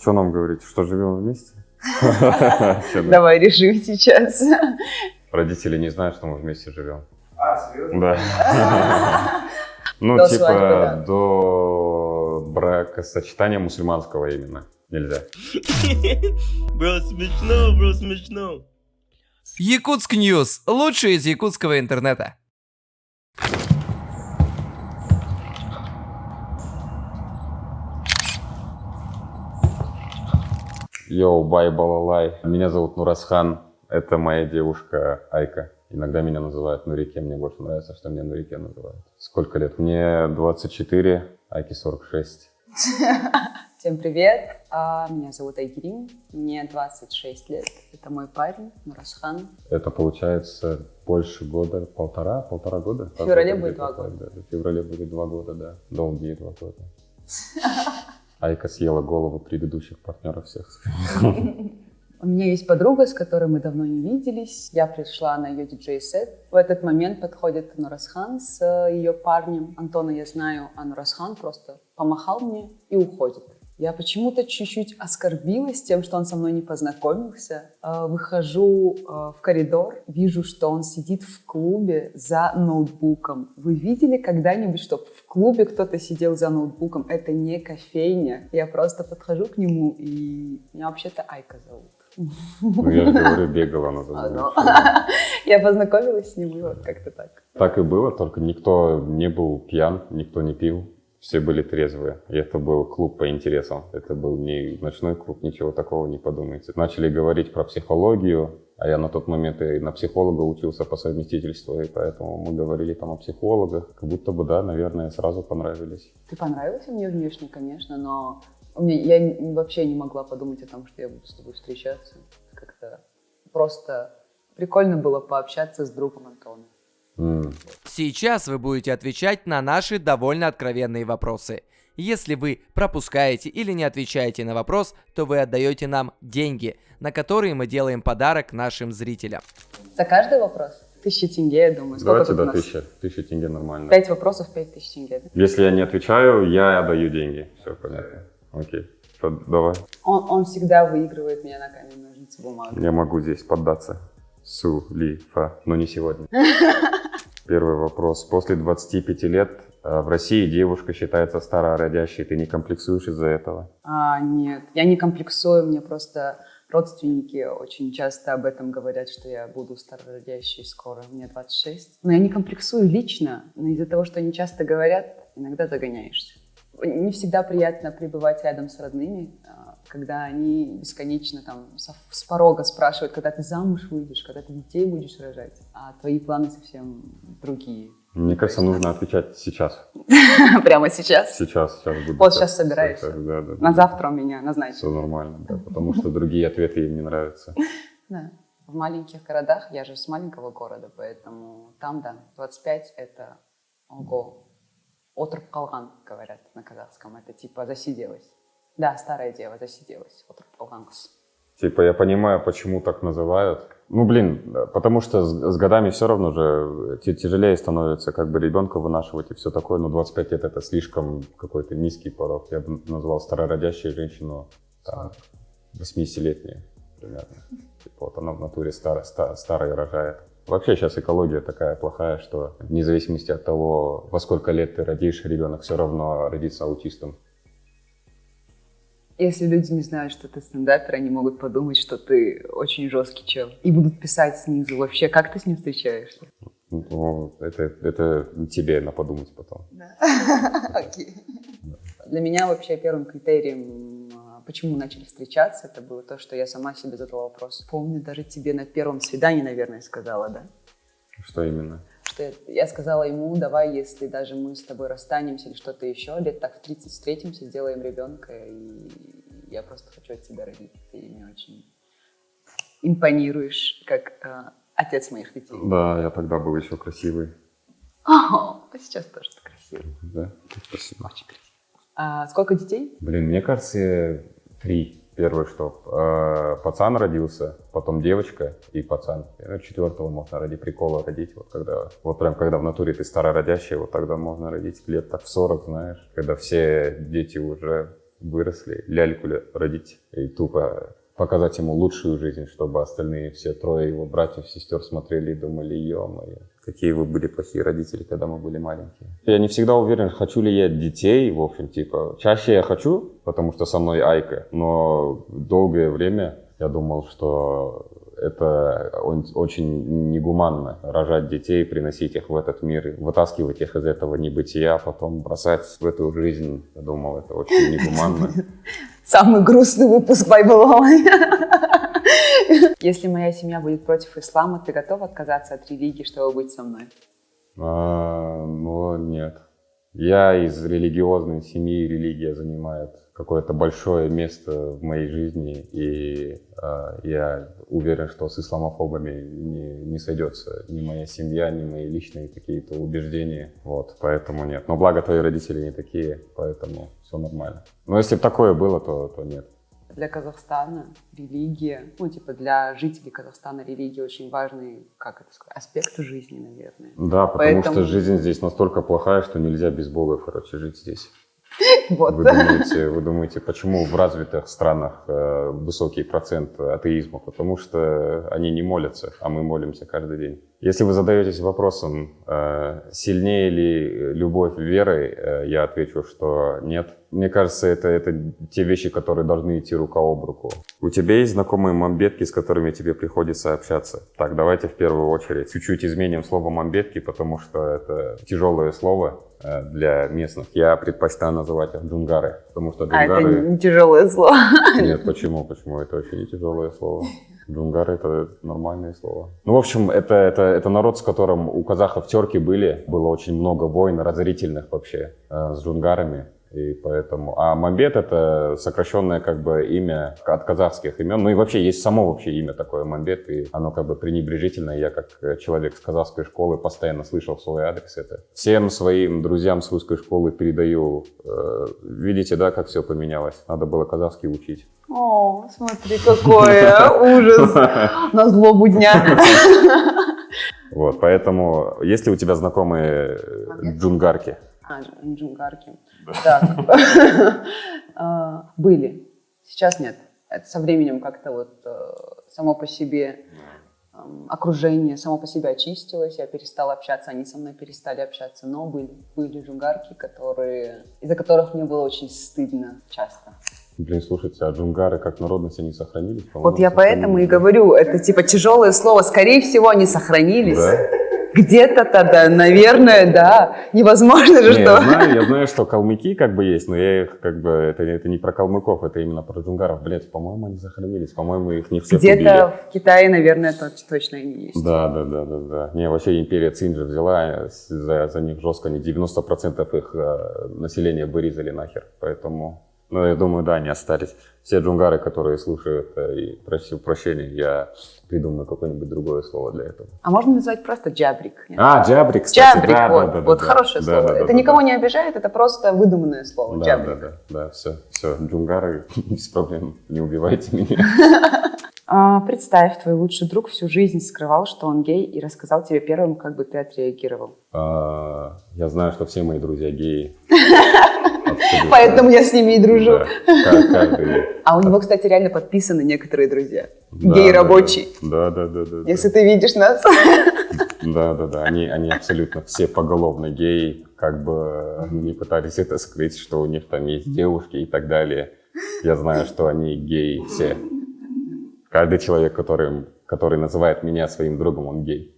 Что нам говорить? Что живем вместе? Давай решим сейчас. Родители не знают, что мы вместе живем. Серьезно? Да. Ну, До типа, свадьбы, да. До бракосочетания мусульманского именно нельзя. Бро, смешно, смешно. Якутск Ньюс. Лучшее из якутского интернета. Йоу, бай, балалай. Меня зовут Нурасхан. Это моя девушка Айка. Иногда меня называют Нурике. Мне больше нравится, что меня Нурике называют. Сколько лет? Мне 24, Айке 46. Всем привет, меня зовут Айгерим, мне 26 лет, это мой парень Нурасхан. Это получается больше года, полтора года? В феврале будет 2 года. Да, в феврале будет 2 года, да. Долгие 2 года. Айка съела голову предыдущих партнеров всех. У меня есть подруга, с которой мы давно не виделись. Я пришла на ее диджей-сет. В этот момент подходит Нурасхан с ее парнем. Антона я знаю, а Нурасхан просто помахал мне и уходит. Я почему-то чуть-чуть оскорбилась тем, что он со мной не познакомился. Выхожу в коридор, вижу, что он сидит в клубе за ноутбуком. Вы видели когда-нибудь, чтобы в клубе кто-то сидел за ноутбуком? Это не кофейня. Я просто подхожу к нему, и меня вообще-то Айка зовут. Ну, я же говорю, бегала на задумку. Я познакомилась с ним, и вот как-то так. Так и было, только никто не был пьян, никто не пил. Все были трезвые. И это был клуб по интересам. Это был не ночной клуб, ничего такого не подумайте. Начали говорить про психологию, а я на тот момент и на психолога учился по совместительству, и поэтому мы говорили там о психологах. Как будто бы, да, наверное, сразу понравились. Ты понравился мне внешне, конечно, но я вообще не могла подумать о том, что я буду с тобой встречаться. Как-то просто прикольно было пообщаться с другом Антона. Сейчас вы будете отвечать на наши довольно откровенные вопросы. Если вы пропускаете или не отвечаете на вопрос, то вы отдаете нам деньги, на которые мы делаем подарок нашим зрителям. За каждый вопрос 1000 тенге, я думаю. Сколько Давайте тут у до нас? 1000 тенге нормально. 5 вопросов, 5000 тенге. Да? Если я не отвечаю, я даю деньги. Все понятно. Окей. Что, давай. Он всегда выигрывает меня на камень, ножницы, бумага. Я могу здесь поддаться. Сулифа. Но не сегодня. Первый вопрос. После 25 лет в России девушка считается старородящей. Ты не комплексуешь из-за этого? Нет, я не комплексую, мне просто родственники очень часто об этом говорят, что я буду старородящей скоро, мне 26. Но я не комплексую лично, но из-за того, что они часто говорят, иногда загоняешься. Не всегда приятно пребывать рядом с родными, когда они бесконечно там с порога спрашивают, когда ты замуж выйдешь, когда ты детей будешь рожать, а твои планы совсем другие. Мне кажется, нужно отвечать сейчас. Прямо сейчас? Сейчас буду. Вот сейчас собираешься. Да. На завтра у меня назначено. Все нормально, да, потому что другие ответы им не нравятся. Да. В маленьких городах, я же с маленького города, поэтому там, да, 25 это ого. Отырып қалған, говорят на казахском. Это типа засиделась. Да, старая дева засиделась. Отырып қалған қыз. Типа я понимаю, почему так называют. Ну, блин, потому что с годами все равно же тяжелее становится как бы ребенка вынашивать и все такое. Но 25 лет это слишком какой-то низкий порог. Я бы назвал старородящую женщину 80-летнюю примерно. Типа вот она в натуре старая рожает. Вообще сейчас экология такая плохая, что вне зависимости от того, во сколько лет ты родишь, ребенок все равно родится аутистом. Если люди не знают, что ты стендапер, они могут подумать, что ты очень жесткий чел. И будут писать снизу вообще, как ты с ним встречаешься. Ну, это тебе на подумать потом. Да. Окей. Для меня вообще первым критерием, почему мы начали встречаться, это было то, что я сама себе задала вопрос. Помню, даже тебе на первом свидании, наверное, сказала, да? Что именно? Что я сказала ему, давай, если даже мы с тобой расстанемся или что-то еще, лет так в 30 встретимся, сделаем ребенка, и я просто хочу от тебя родить. Ты мне очень импонируешь, как отец моих детей. Да, я тогда был еще красивый. А сейчас тоже ты красивый. Да, спасибо. Очень красивый. А сколько детей? Блин, мне кажется, 3. Первый, что пацан родился, потом девочка и пацан. 4-го можно ради прикола родить. Вот прям когда в натуре ты старородящий, вот тогда можно родить лет так в 40, знаешь, когда все дети уже выросли, ляльку родить и тупо показать ему лучшую жизнь, чтобы остальные все трое его братьев, сестер смотрели и думали: ё-моё, какие вы были плохие родители, когда мы были маленькие. Я не всегда уверен, хочу ли я детей, в общем, типа, чаще я хочу, потому что со мной Айка, но долгое время я думал, что это очень негуманно рожать детей, приносить их в этот мир, вытаскивать их из этого небытия, а потом бросать в эту жизнь. Я думал, это очень негуманно. Самый грустный выпуск Bible. Если моя семья будет против ислама, ты готов отказаться от религии, чтобы быть со мной? Ну, нет. Я из религиозной семьи, религия занимает какое-то большое место в моей жизни, и я уверен, что с исламофобами не сойдется ни моя семья, ни мои личные какие-то убеждения. Вот, поэтому нет. Но благо твои родители не такие, поэтому все нормально. Но если бы такое было, то нет. Для Казахстана религия, ну, типа, для жителей Казахстана религия очень важный, как это сказать, аспект жизни, наверное. Да, потому что жизнь здесь настолько плохая, что нельзя без Бога, короче, жить здесь. Вот. Вы думаете, почему в развитых странах высокий процент атеизма? Потому что они не молятся, а мы молимся каждый день. Если вы задаетесь вопросом, сильнее ли любовь верой, я отвечу, что нет. Мне кажется, это те вещи, которые должны идти рука об руку. У тебя есть знакомые мамбетки, с которыми тебе приходится общаться? Так, давайте в первую очередь чуть-чуть изменим слово мамбетки, потому что это тяжелое слово для местных. Я предпочитаю называть их джунгары, потому что джунгары... А это не тяжелое слово. Нет, почему? Почему? Это вообще не тяжелое слово. Джунгары — это нормальное слово. Ну, в общем, это народ, с которым у казахов терки были. Было очень много войн разорительных вообще с джунгарами. И поэтому... А мамбет — это сокращенное как бы имя от казахских имен. Ну и вообще есть само вообще имя такое мамбет, и оно как бы пренебрежительное. Я как человек с казахской школы постоянно слышал в свой адрес это. Всем своим друзьям с русской школы передаю. Видите, да, как все поменялось? Надо было казахский учить. О, смотри, какой ужас на злобу дня. Вот, поэтому есть ли у тебя знакомые джунгарки? Джунгарки. Так. Были. Сейчас нет. Это со временем как-то вот само по себе окружение, само по себе очистилось. Я перестала общаться, они со мной перестали общаться. Но были джунгарки, из-за которых мне было очень стыдно часто. Блин, слушайте, а джунгары как народность, они сохранились? Вот я поэтому и говорю, это типа тяжелое слово. Скорее всего, они сохранились. Да? Где-то тогда, наверное, да. Невозможно же, что... Я знаю, что калмыки как бы есть, но я их как бы... Это не про калмыков, это именно про джунгаров. Блять, по-моему, они сохранились. По-моему, их не все убили. Где-то в Китае, наверное, точно они есть. Да. Не, вообще империя Цинь же взяла, за них жестко, они 90% их населения вырезали нахер. Поэтому... Ну, я думаю, да, они остались. Все джунгары, которые слушают и просят прощения, я придумаю какое-нибудь другое слово для этого. А можно назвать просто джабрик? Джабрик, кстати. Джабрик, вот хорошее слово. Это никого не обижает, это просто выдуманное слово. Джабрик. Да, все, джунгары, без проблем, не убивайте меня. Представь, твой лучший друг всю жизнь скрывал, что он гей, и рассказал тебе первым, как бы ты отреагировал. Я знаю, что все мои друзья геи. Абсолютно. Поэтому я с ними и дружу. Да, каждый. А у него, кстати, реально подписаны некоторые друзья. Гей рабочий. Да. Если ты видишь нас. Да. Они абсолютно все поголовно геи. Как бы они не пытались это скрыть, что у них там есть девушки и так далее. Я знаю, что они геи все. Каждый человек, который называет меня своим другом, он гей.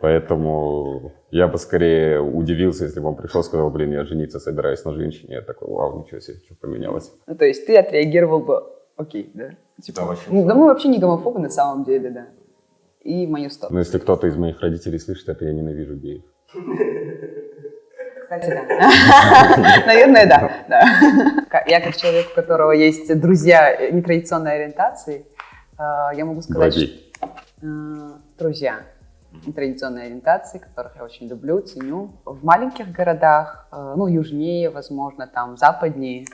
Поэтому я бы скорее удивился, если бы он пришел и сказал: блин, я жениться собираюсь на женщине. Я такой: вау, ничего себе, что поменялось. Ну, то есть ты отреагировал бы окей, да? Типа, да, вообще. Да мы вообще не гомофобы на самом деле, да. И мою сторону. Но если кто-то из моих родителей слышит это, я ненавижу геев. Кстати, да. Наверное, да. Я как человек, у которого есть друзья нетрадиционной ориентации, я могу сказать, что друзья нетрадиционной ориентации, которых я очень люблю, ценю. В маленьких городах, ну, южнее, возможно, там, западнее,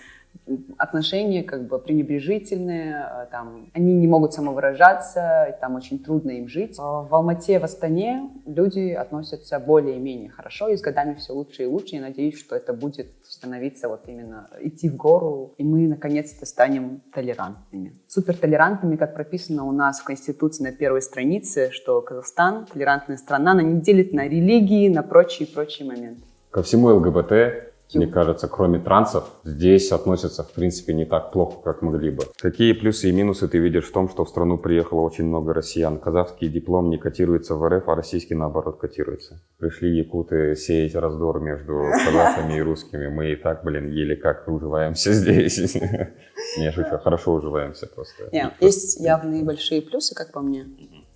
отношения как бы пренебрежительные, там, они не могут самовыражаться, там очень трудно им жить. В Алмате, в Астане люди относятся более-менее хорошо, и с годами все лучше и лучше. Я надеюсь, что это будет становиться вот именно идти в гору, и мы наконец-то станем толерантными. Супертолерантными, как прописано у нас в Конституции на первой странице, что Казахстан — толерантная страна, она не делит на религии, на прочие моменты. Ко всему ЛГБТ, мне кажется, кроме трансов, здесь относятся, в принципе, не так плохо, как могли бы. Какие плюсы и минусы ты видишь в том, что в страну приехало очень много россиян? Казахский диплом не котируется в РФ, а российский, наоборот, котируется. Пришли якуты сеять раздор между казахами и русскими. Мы и так, еле как уживаемся здесь. Не, шучу, хорошо уживаемся просто. Есть явные большие плюсы, как по мне.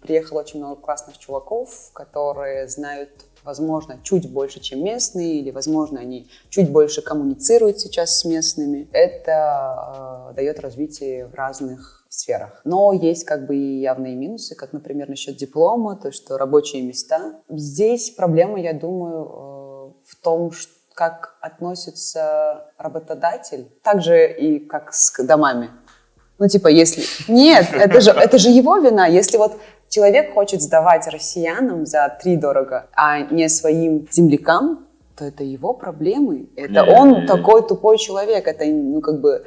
Приехало очень много классных чуваков, которые знают, возможно, чуть больше, чем местные, или, возможно, они чуть больше коммуницируют сейчас с местными. Это дает развитие в разных сферах. Но есть как бы и явные минусы, как, например, насчет диплома, то, что рабочие места. Здесь проблема, я думаю, в том, как относится работодатель, так же и как с домами. Ну, типа, если... Нет, это же его вина. Если вот человек хочет сдавать россиянам за 3 дорого, а не своим землякам, то это его проблемы. Это он такой тупой человек. Это, ну, как бы...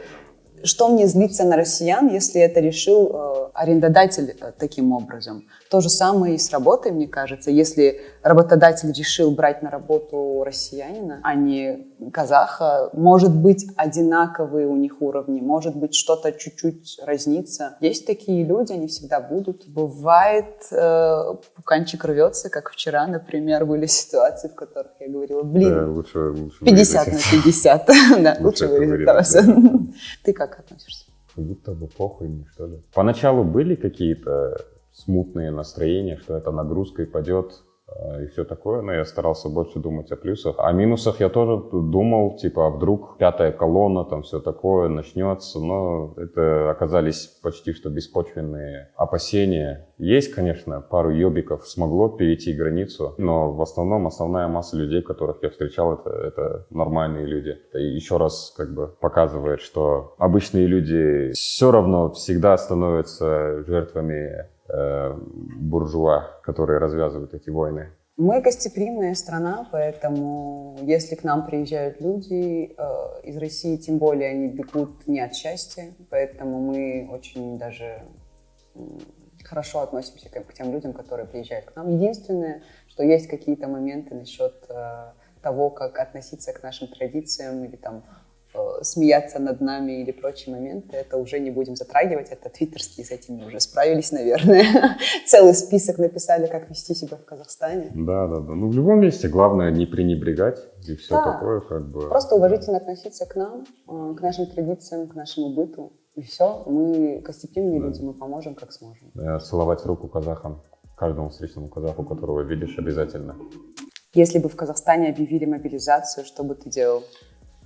Что мне злиться на россиян, если это решил арендодатель таким образом? То же самое и с работой, мне кажется. Если работодатель решил брать на работу россиянина, а не казаха, может быть, одинаковые у них уровни, может быть, что-то чуть-чуть разнится. Есть такие люди, они всегда будут. Бывает, пуканчик рвется, как вчера, например, были ситуации, в которых я говорила, Да, лучше 50 на 50. Да, лучше вырезать. Ты как относишься? Как будто бы похуй мне, что ли. Поначалу были какие-то смутные настроения, что это нагрузкой падет и все такое, но я старался больше думать о плюсах. О минусах я тоже думал, типа, а вдруг 5-я колонна, там все такое начнется, но это оказались почти что беспочвенные опасения. Есть, конечно, пару ёбиков смогло перейти границу, но в основном основная масса людей, которых я встречал, это нормальные люди. Это еще раз как бы показывает, что обычные люди все равно всегда становятся жертвами буржуа, которые развязывают эти войны. Мы гостеприимная страна, поэтому если к нам приезжают люди из России, тем более они бегут не от счастья, поэтому мы очень даже хорошо относимся к тем людям, которые приезжают к нам. Единственное, что есть какие-то моменты насчет того, как относиться к нашим традициям или там смеяться над нами или прочие моменты, это уже не будем затрагивать, это твиттерские, с этим мы уже справились, наверное. Целый список написали, как вести себя в Казахстане. Да. Ну, в любом месте главное не пренебрегать и все такое, как бы. Просто уважительно относиться к нам, к нашим традициям, к нашему быту. И все, мы гостеприимные люди, мы поможем, как сможем. Целовать руку казахам, каждому встречному казаху, которого видишь, обязательно. Если бы в Казахстане объявили мобилизацию, что бы ты делал?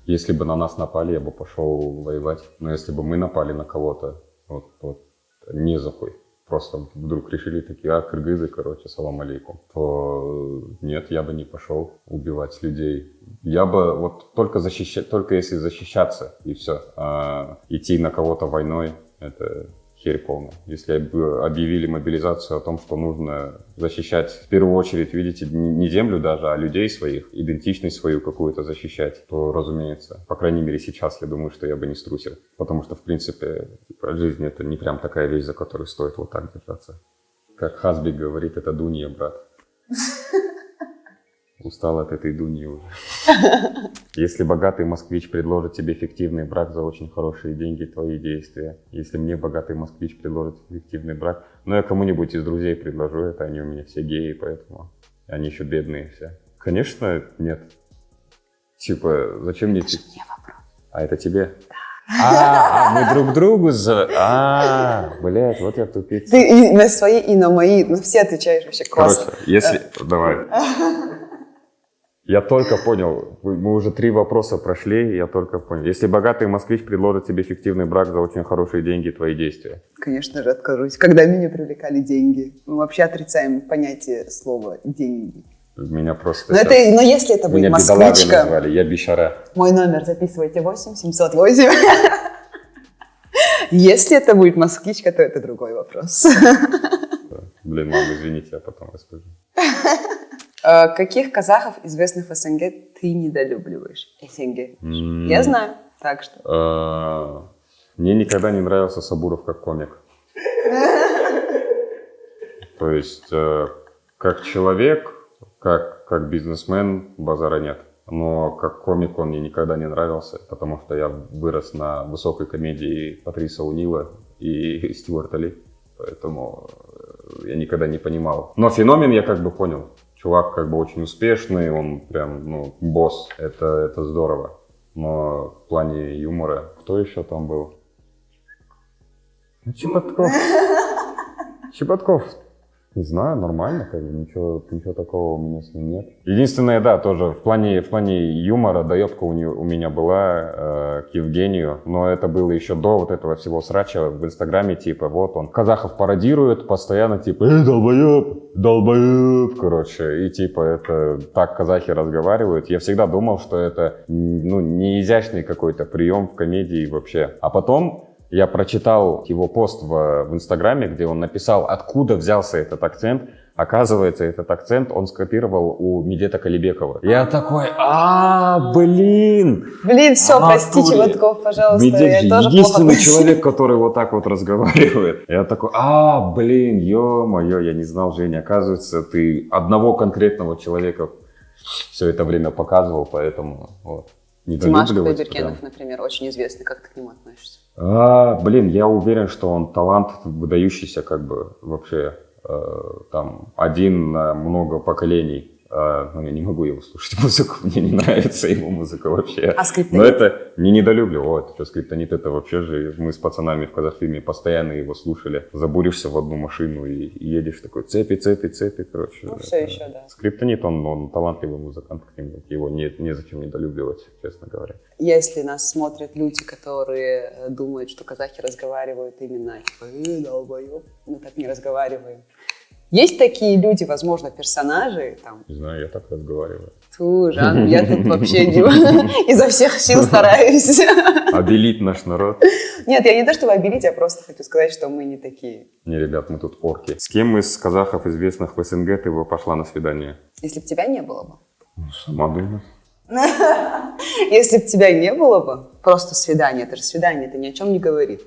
Если бы на нас напали, я бы пошел воевать. Но если бы мы напали на кого-то, вот не за хуй, просто вдруг решили такие, кыргызы, короче, салам алейкум, то нет, я бы не пошел убивать людей. Я бы вот только если защищаться, и все. А идти на кого-то войной, это херь полная. Если бы объявили мобилизацию о том, что нужно защищать, в первую очередь, видите, не землю даже, а людей своих, идентичность свою какую-то защищать, то, разумеется, по крайней мере сейчас, я думаю, что я бы не струсил. Потому что, в принципе, жизнь — это не прям такая вещь, за которую стоит вот так держаться. Как Хасбик говорит, это дунья, брат. Устал от этой дуни уже. Если богатый москвич предложит тебе фиктивный брак за очень хорошие деньги, твои действия. Если мне богатый москвич предложит фиктивный брак, я кому-нибудь из друзей предложу это, они у меня все геи, поэтому они еще бедные все. Конечно, нет. Типа, зачем мне... А это тебе? Мы друг другу блядь, вот я тупица. Ты и на свои, и на мои, на все отвечаешь вообще классно. Короче, если... Давай. Я только понял, мы уже 3 вопроса прошли, я только понял. Если богатый москвич предложит тебе фиктивный брак за очень хорошие деньги, твои действия? Конечно же, откажусь. Когда меня привлекали деньги. Мы вообще отрицаем понятие слова «деньги». Меня просто Но если это будет меня бедолагой москвичка, назвали, я Бишара. мой номер записывайте 8-708. Если это будет москвичка, то это другой вопрос. Блин, мама, извините, я потом расскажу. Каких казахов, известных в СНГ, ты недолюбливаешь? СНГ. Я знаю, так что. Мне никогда не нравился Сабуров как комик. То есть, как человек, как бизнесмен, базара нет. Но как комик он мне никогда не нравился, потому что я вырос на высокой комедии Патриса О'Нила и Стюарта Ли. Поэтому я никогда не понимал. Но феномен я как бы понял. Чувак как бы очень успешный, он прям, босс. Это здорово. Но в плане юмора, кто еще там был? Чеботков. Не знаю, нормально, как бы, ничего такого у меня с ним нет. Единственное, да, тоже в плане юмора доебка у меня была к Евгению, но это было еще до вот этого всего срача в Инстаграме, типа, вот он казахов пародирует постоянно, типа, долбоеб, короче, и типа это так казахи разговаривают. Я всегда думал, что это, не изящный какой-то прием в комедии вообще. А потом я прочитал его пост в Инстаграме, где он написал, откуда взялся этот акцент. Оказывается, этот акцент он скопировал у Медета Калибекова. Я такой, блин! Блин, все, прости, Чеботков, пожалуйста, Медет я тоже единственный плохо человек, который вот так вот разговаривает. Я такой, блин, ё-моё, я не знал, Женя. Оказывается, ты одного конкретного человека все это время показывал, поэтому вот. Тимаш Кудайбергенов, например, очень известный. Как ты к нему относишься? Блин, я уверен, что он талант выдающийся, как бы, вообще, там, один на много поколений. Но я не могу его слушать музыку, мне не нравится его музыка вообще. А Скриптонит? Но это не недолюблю. Вот, что Скриптонит, это вообще же, мы с пацанами в Казахфильме постоянно его слушали. Забуришься в одну машину и едешь такой, цепи, короче. Ну, все еще, да. Скриптонит, он талантливый музыкант, его незачем недолюбливать, честно говоря. Если нас смотрят люди, которые думают, что казахи разговаривают именно типа, долбоёб, мы так не разговариваем. Есть такие люди, возможно, персонажи там. Не знаю, я так разговариваю. Жан, я тут вообще изо всех сил стараюсь. Обелить наш народ. Нет, я не то, чтобы обелить, я просто хочу сказать, что мы не такие. Не, ребят, мы тут орки. С кем из казахов, известных в СНГ, ты бы пошла на свидание? Если бы тебя не было бы. Сама думаю. Если бы тебя не было бы, просто свидание, это же свидание, это ни о чем не говорит.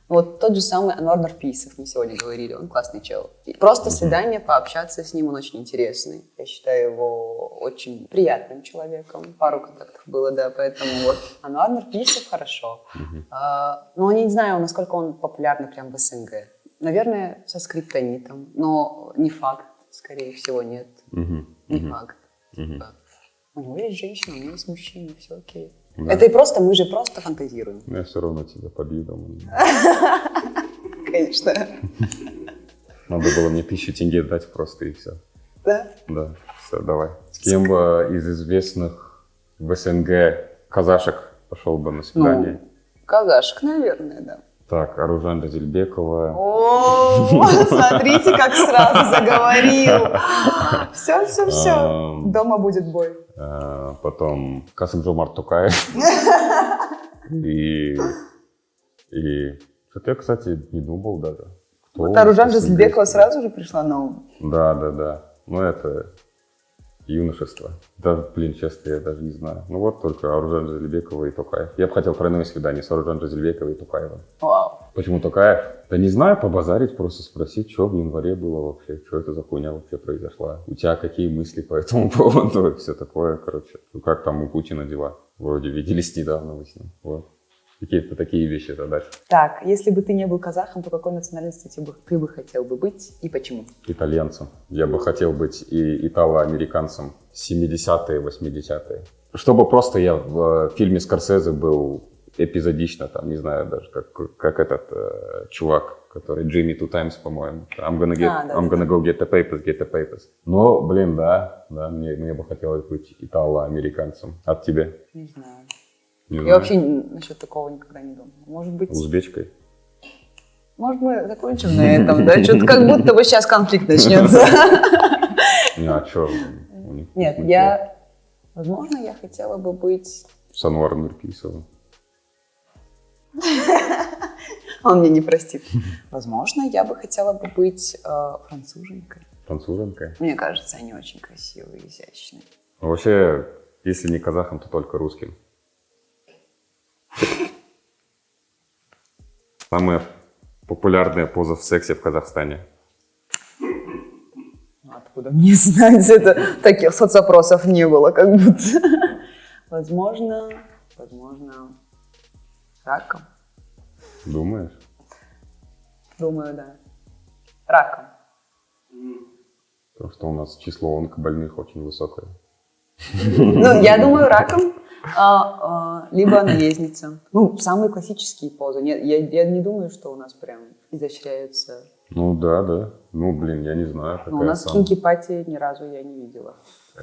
Вот тот же самый Анвар Нарписов, мы сегодня говорили, он классный чел. И просто свидание, пообщаться с ним, он очень интересный. Я считаю его очень приятным человеком. Пару контактов было, да, поэтому вот Анвар Нарписов хорошо. Но не знаю, насколько он популярный прям в СНГ. Наверное, со Скриптонитом, но не факт, скорее всего, нет. Не факт. У него есть женщина, у него есть мужчина, все окей. Да. Это мы же просто фантазируем. Я все равно тебя побью дома. Конечно. Надо было мне 1000 тенге дать просто и все. Да? Да, все, давай. С кем бы из известных в СНГ казашек пошел бы на свидание? Казашек, наверное, да. Так, Аружан Разильбекова. О, смотрите, как сразу заговорил. Все. Дома будет бой. Потом Касым-Жомарт Токаев. И что-то я, кстати, не думал даже. Вот Аружан Разильбекова сразу же пришла на ум. Да. Ну, это юношество. Да, блин, честно, я даже не знаю. Ну вот только Аружан Разильбекова и Токаев. Я бы хотел тройное свидание с Аружан Разильбековой и Токаевым. Вау. Почему Токаев? Да не знаю, побазарить, просто спросить, что в январе было вообще, что это за хуйня вообще произошла. У тебя какие мысли по этому поводу и все такое, короче. Ну как там у Путина дела? Вроде виделись недавно вы с ним. Вот. Какие-то такие вещи задать. Так, если бы ты не был казахом, то какой национальности ты бы хотел бы быть и почему? Итальянцем. Я бы хотел быть и итало-американцем 70-е, 80-е. Чтобы просто я в фильме Скорсезе был эпизодично, там, не знаю даже, как этот чувак, который Jimmy Two Times, по-моему. I'm gonna go get the papers. Но, блин, да, мне бы хотелось быть итало-американцем. От тебя? Не знаю. Не Я знаю. вообще насчет такого никогда не думала. Может быть... Узбечкой? Может, мы закончим на этом, да? Что-то как будто бы сейчас конфликт начнется. А что? Нет, возможно, я хотела бы быть... С Анваром Нурпейсовым. Он мне не простит. Возможно, я бы хотела бы быть француженкой. Француженкой. Мне кажется, они очень красивые и изящные. А вообще, если не казахом, то только русским. Самая популярная поза в сексе в Казахстане. Откуда мне знать это? Таких соцопросов не было, как будто. Возможно, раком. Думаешь? Думаю, да. Раком. Потому что у нас число онкобольных очень высокое. Ну, я думаю, раком, либо наездница. Ну, самые классические позы. Нет, я не думаю, что у нас прям изощряются. Ну да. Ну, блин, я не знаю, Но у нас кинки-пати ни разу я не видела.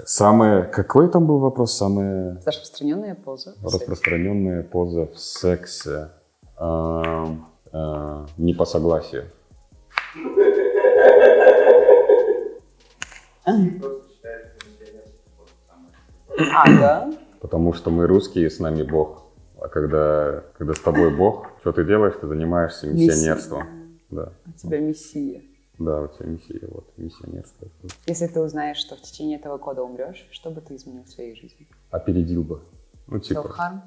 Самая... Какой там был вопрос? Самая Распространенная поза. распространенная поза в сексе? Не по согласию. Да? Потому что мы русские, с нами Бог. А когда с тобой Бог, что ты делаешь? Ты занимаешься миссионерством. Да. У тебя миссия. Да, у тебя миссия, вот, миссионерство. Если ты узнаешь, что в течение этого года умрешь, что бы ты изменил в своей жизни? Опередил бы. Ну, типа. Self-harm?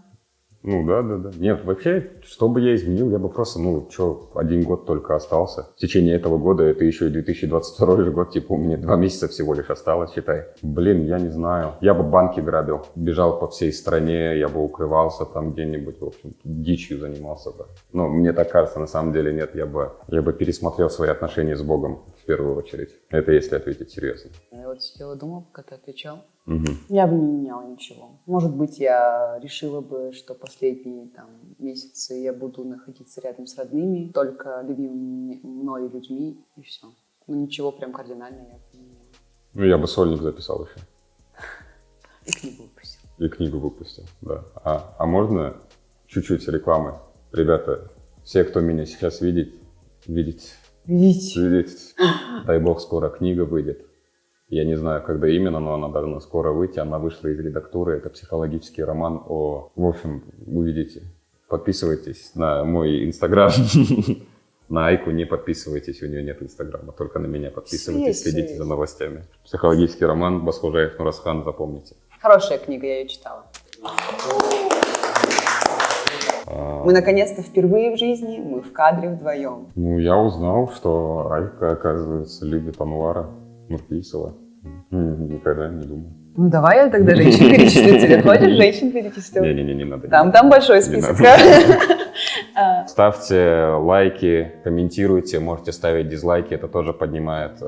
Ну, да. Нет, вообще, что бы я изменил, я бы просто, 1 год только остался. В течение этого года, это еще и 2022 год, типа, у меня 2 месяца всего лишь осталось, считай. Блин, я не знаю. Я бы банки грабил, бежал по всей стране, я бы укрывался там где-нибудь, в общем, дичью занимался бы. Но мне так кажется, на самом деле нет, я бы пересмотрел свои отношения с Богом в первую очередь. Это если ответить серьезно. Я вот сидела, думала, пока ты отвечал. Угу. Я бы не меняла ничего. Может быть, я решила бы, что последние месяцы я буду находиться рядом с родными, только любимыми мной людьми, и все. Ну, ничего прям кардинального я бы не меняла. Ну, я бы сольник записал еще. И книгу выпустил. И книгу выпустил, да. А можно чуть-чуть рекламы? Ребята, все, кто меня сейчас видит, дай бог, скоро книга выйдет. Я не знаю, когда именно, но она должна скоро выйти. Она вышла из редактуры. Это психологический роман о... В общем, увидите. Подписывайтесь на мой инстаграм. На Айку не подписывайтесь, у нее нет инстаграма. Только на меня подписывайтесь, следите за новостями. Психологический роман Басхожаев Нурасхан, запомните. Хорошая книга, я ее читала. Мы наконец-то впервые в жизни, мы в кадре вдвоем. Ну, я узнал, что Айка, оказывается, любит Анвара Нурпейсова. Никогда не думал. Ну, давай я тогда женщин перечислю. Тебе хочешь женщин перечислю? Не надо. Там большой список. Ставьте лайки, комментируйте, можете ставить дизлайки, это тоже поднимает...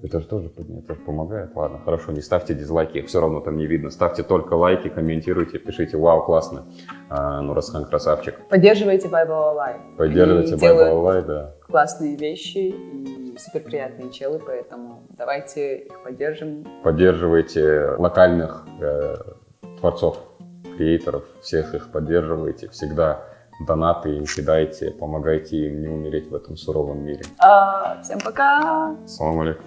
Это же тоже это помогает. Ладно, хорошо, не ставьте дизлайки, их все равно там не видно. Ставьте только лайки, комментируйте, пишите «Вау, классно». Нурасхан красавчик. Поддерживайте Bible Alive. Поддерживайте Bible Alive, да. Классные вещи и супер приятные челы, поэтому давайте их поддержим. Поддерживайте локальных творцов, креаторов, всех их поддерживайте. Всегда донаты им кидайте, помогайте им не умереть в этом суровом мире. Всем пока! Салам алейкум.